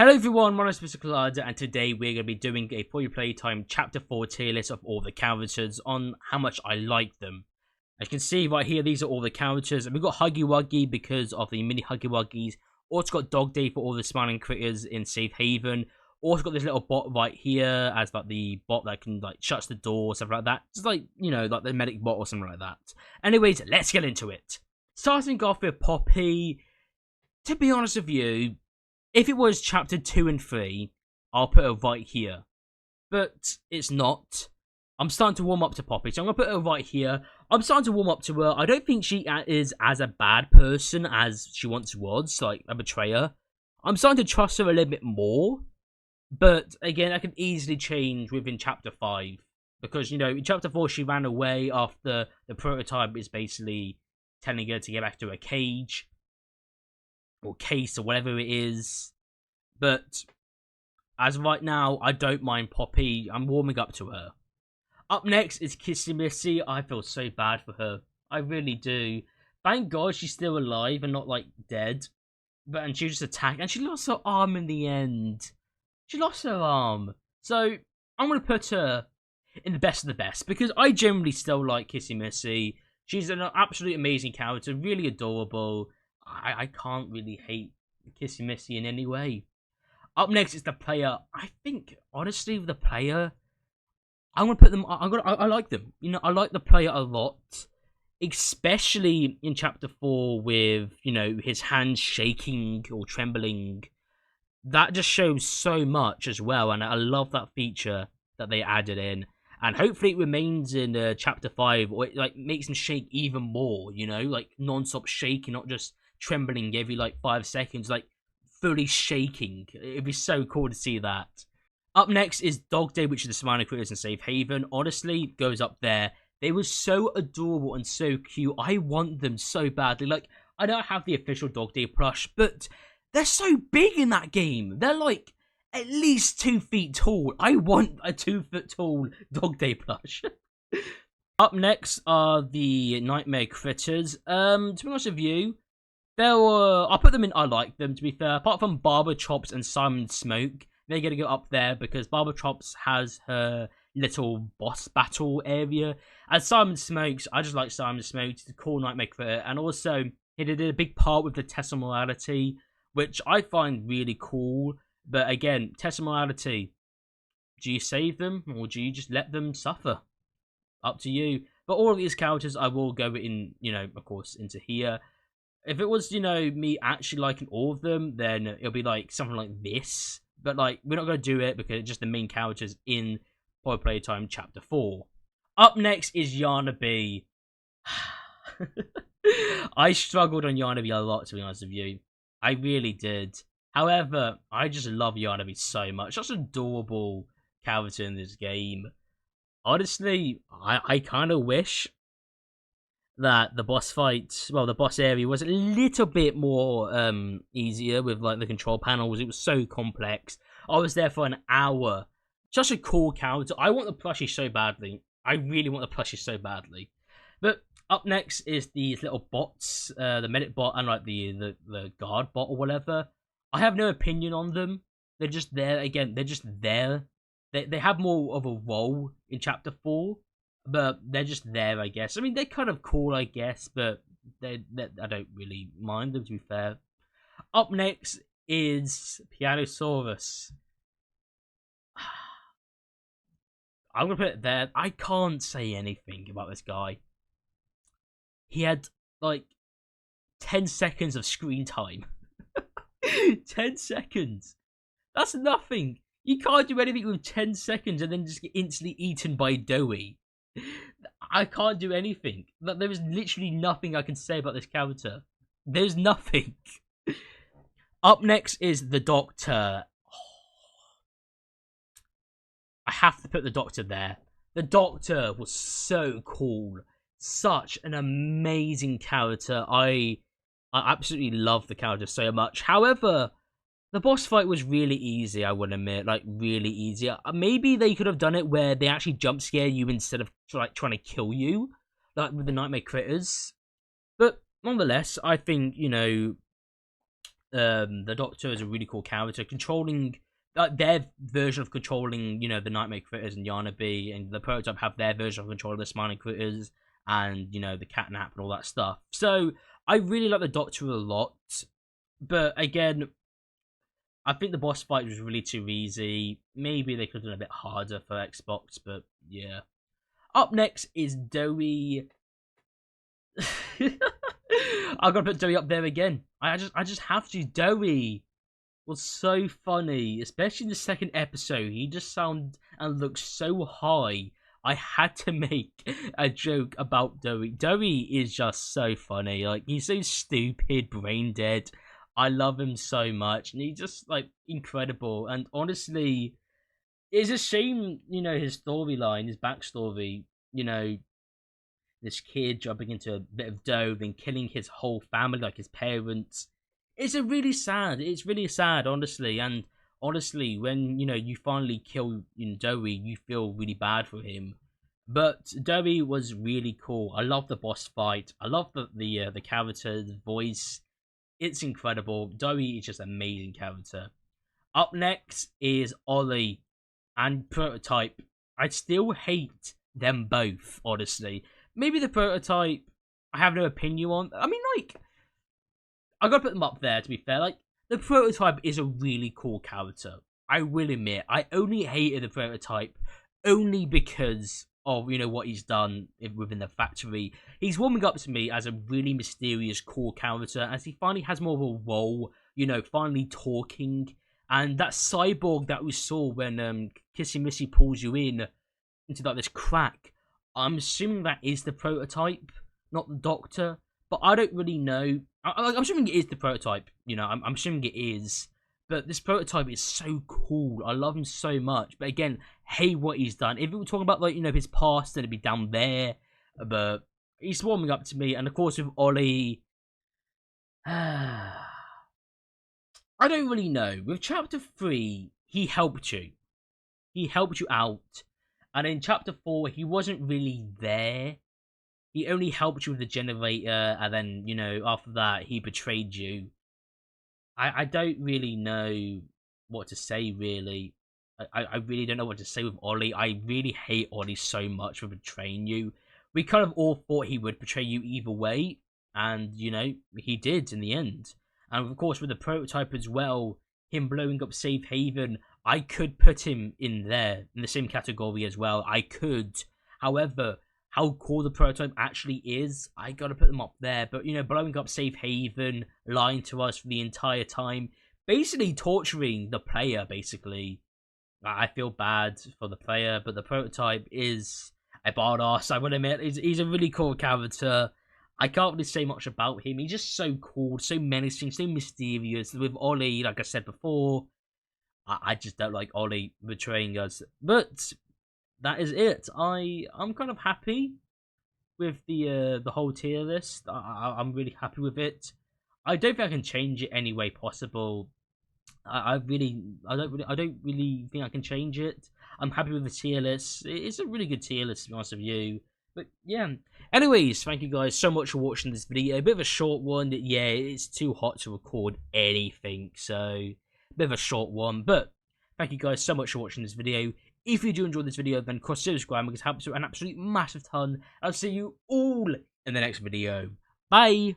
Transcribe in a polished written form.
Hello everyone, my name is Mr. Collider, and today we're going to be doing a Playtime Chapter 4 tier list of all the characters on how much I like them. As you can see right here, these are all the characters, and we've got Huggy Wuggy because of the mini Huggy Wuggies. Also got Dog Day for all the smiling critters in Safe Haven. Also got this little bot right here as like the bot that can like shuts the door or something like that. It's like, you know, like the medic bot or something like that. Anyways, let's get into it. Starting off with Poppy, to be honest with you, if it was chapter 2 and 3, I'll put her right here. But it's not. I'm starting to warm up to Poppy, so I'm going to put her right here. I'm starting to warm up to her. I don't think she is as a bad person as she once was, like a betrayer. I'm starting to trust her a little bit more. But again, I can easily change within chapter 5. Because, you know, in chapter 4, she ran away after the prototype is basically telling her to get back to her cage. Or case or whatever it is. But as of right now, I don't mind Poppy. I'm warming up to her. Up next is Kissy Missy. I feel so bad for her. I really do. Thank God she's still alive and not like dead. And she was just attacked. And she lost her arm in the end. She lost her arm. So I'm going to put her in the best of the best. Because I generally still like Kissy Missy. She's an absolutely amazing character. Really adorable. I can't really hate Kissy Missy in any way. Up next is the player. I think, honestly, with the player, I'm gonna put them. I like them. You know, I like the player a lot, especially in chapter 4 with, you know, his hands shaking or trembling. That just shows so much as well, and I love that feature that they added in. And hopefully it remains in chapter 5, or it like makes him shake even more. You know, like non-stop shaking, not just trembling every like 5 seconds, like fully shaking. It'd be so cool to see that. Up next is Dog Day, which is the smiling critters in Safe Haven. Honestly, goes up there. They were so adorable and so cute. I want them so badly. Like, I don't have the official Dog Day plush, but they're so big in that game. They're like at least 2 feet tall. I want a 2 foot tall Dog Day plush. Up next are the Nightmare Critters. To be honest with you, I'll put them in. I like them, to be fair. Apart from Barber Chops and Simon Smoke, they're gonna go up there because Barber Chops has her little boss battle area. And Simon Smokes, I just like Simon Smokes. He's a cool Nightmare Critter, and also he did a big part with the Testimorality, which I find really cool. But again, Testimorality, do you save them or do you just let them suffer? Up to you. But all of these characters, I will go in, you know, of course, into here. If it was, you know, me actually liking all of them, then it'll be like something like this. But like, we're not going to do it because it's just the main characters in Playtime Chapter 4. Up next is Yana B. I struggled on Yana B a lot, to be honest with you. I really did. However, I just love Yana B so much. Such an adorable character in this game. Honestly, I kind of wish that the boss fight, well, the boss area was a little bit more easier with like the control panels. It was so complex. I was there for an hour. Such a cool character. I want the plushie so badly. I really want the plushie so badly. But up next is these little bots, the medic bot and like the guard bot or whatever. I have no opinion on them. They're just there. Again, they're just there. They have more of a role in chapter 4. But they're just there, I guess. I mean, they're kind of cool, I guess, but I don't really mind them, to be fair. Up next is Pianosaurus. I'm going to put it there. I can't say anything about this guy. He had, like, 10 seconds of screen time. 10 seconds. That's nothing. You can't do anything with 10 seconds and then just get instantly eaten by Doey. I can't do anything. There is literally nothing I can say about this character. There's nothing. Up next is the Doctor. I have to put the Doctor there. The Doctor was so cool. Such an amazing character. I absolutely love the character so much. However, the boss fight was really easy, I would admit, like, really easy. Maybe they could have done it where they actually jump scare you instead of, like, trying to kill you, like, with the Nightmare Critters. But, nonetheless, I think, you know, The Doctor is a really cool character, controlling their version of controlling, the Nightmare Critters and Yana B, and the Prototype have their version of controlling the Smiling Critters and the Catnap and all that stuff. So I really like the Doctor a lot, but again, I think the boss fight was really too easy. Maybe they could have done a bit harder for Xbox, but yeah. Up next is Dowie. I'm gonna put Dowie up there again. I just have to. Dowie was so funny, especially in the second episode. He just sounded and looked so high. I had to make a joke about Dowie. Dowie is just so funny. Like, he's so stupid, brain dead. I love him so much, and he's just like incredible. And honestly, it's a shame, his storyline, his backstory. This kid jumping into a bit of dough, then killing his whole family, like his parents. It's really sad, honestly. And honestly, when you finally kill Dowie, you feel really bad for him. But Dowie was really cool. I love the boss fight. I love the character, the voice. It's incredible. Dowie is just an amazing character. Up next is Ollie and Prototype. I still hate them both, honestly. Maybe the Prototype, I have no opinion on. I mean, like, I gotta put them up there, to be fair. Like, the Prototype is a really cool character. I will admit, I only hated the Prototype only because of, what he's done within the factory. He's warming up to me as a really mysterious, cool character, as he finally has more of a role, finally talking. And that cyborg that we saw when Kissy Missy pulls you into like this crack, I'm assuming that is the Prototype, not the Doctor. But I don't really know. I'm assuming it is the Prototype. I'm assuming it is. But this Prototype is so cool. I love him so much. But again, hate what he's done. If we were talking about, like, his past, then it'd be down there. But he's warming up to me. And of course, with Ollie, I don't really know. With Chapter 3, he helped you. He helped you out. And in Chapter 4, he wasn't really there. He only helped you with the generator, and then, after that, he betrayed you. I don't really know what to say, really. I really don't know what to say with Ollie. I really hate Ollie so much for betraying you. We kind of all thought he would betray you either way, and, he did in the end. And, of course, with the Prototype as well, him blowing up Safe Haven, I could put him in there, in the same category as well. I could. However, how cool the Prototype actually is, I gotta put them up there. But, blowing up Safe Haven, lying to us for the entire time, basically torturing the player, basically. I feel bad for the player, but the Prototype is a badass, I will admit. He's a really cool character. I can't really say much about him. He's just so cool, so menacing, so mysterious. With Ollie, like I said before, I just don't like Ollie betraying us. But that is it. I'm kind of happy with the whole tier list. I'm really happy with it. I don't think I can change it any way possible. I don't really think I can change it. I'm happy with the tier list. It's a really good tier list, to be honest with you. But yeah. Anyways, thank you guys so much for watching this video. A bit of a short one. Yeah, it's too hot to record anything, so a bit of a short one. But thank you guys so much for watching this video. If you do enjoy this video, then consider subscribing because it helps out an absolute massive ton. I'll see you all in the next video. Bye!